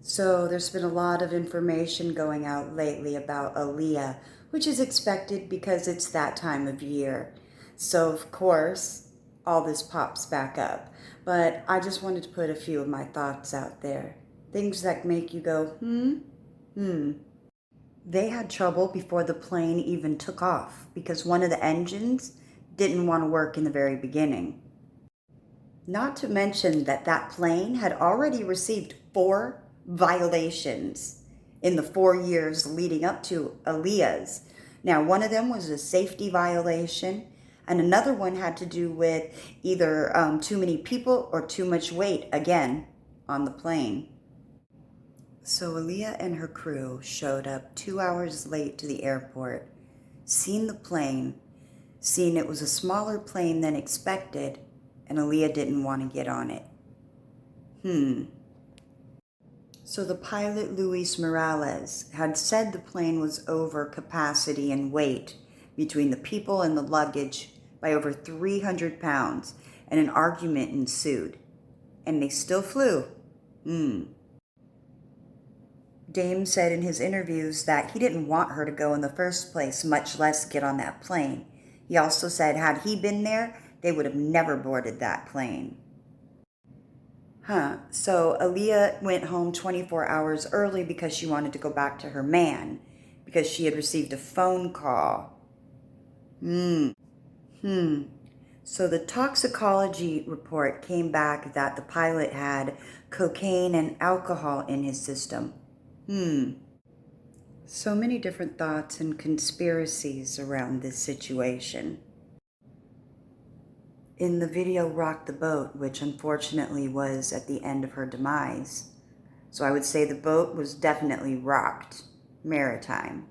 So there's been a lot of information going out lately about Aaliyah, which is expected because it's that time of year. So of course, all this pops back up. But I just wanted to put a few of my thoughts out there. Things that make you go, hmm. They had trouble before the plane even took off because one of the engines didn't want to work in the very beginning. Not to mention that that plane had already received 4 violations in the 4 years leading up to Aaliyah's. Now, one of them was a safety violation, and another one had to do with either too many people or too much weight, again, on the plane. So Aaliyah and her crew showed up 2 hours late to the airport, seen the plane, seen it was a smaller plane than expected, and Aaliyah didn't want to get on it. So the pilot, Luis Morales, had said the plane was over capacity and weight between the people and the luggage by over 300 pounds, and an argument ensued. And they still flew. Dame said in his interviews that he didn't want her to go in the first place, much less get on that plane. He also said had he been there, they would have never boarded that plane. So Aaliyah went home 24 hours early because she wanted to go back to her man, because she had received a phone call. So the toxicology report came back that the pilot had cocaine and alcohol in his system. So many different thoughts and conspiracies around this situation. In the video Rock the Boat, which unfortunately was at the end of her demise, so I would say the boat was definitely rocked, maritime.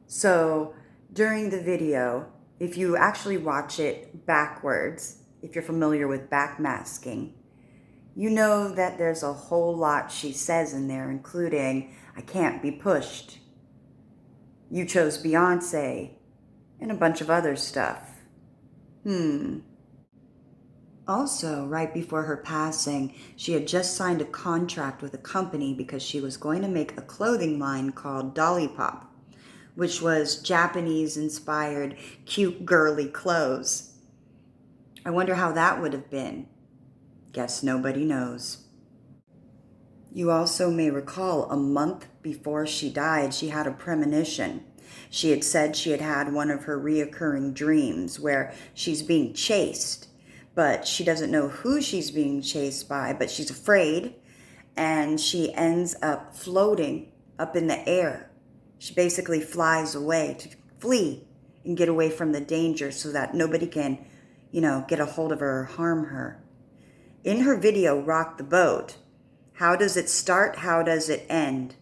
So during the video, if you actually watch it backwards, if you're familiar with backmasking, you know that there's a whole lot she says in there, including, I can't be pushed, you chose Beyonce, and a bunch of other stuff. Also, right before her passing, she had just signed a contract with a company because she was going to make a clothing line called Dolly Pop, which was Japanese-inspired, cute, girly clothes. I wonder how that would have been. Guess nobody knows. You also may recall a month before she died, she had a premonition. She had said she had had one of her reoccurring dreams where she's being chased, but she doesn't know who she's being chased by, but she's afraid, and she ends up floating up in the air. She basically flies away to flee and get away from the danger so that nobody can, get a hold of her or harm her. In her video, Rock the Boat, how does it start? How does it end?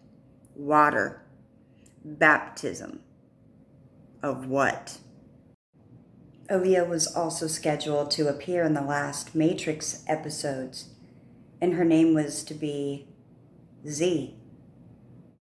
Water. Baptism. Of what? Aaliyah was also scheduled to appear in the last Matrix episodes, and her name was to be Z.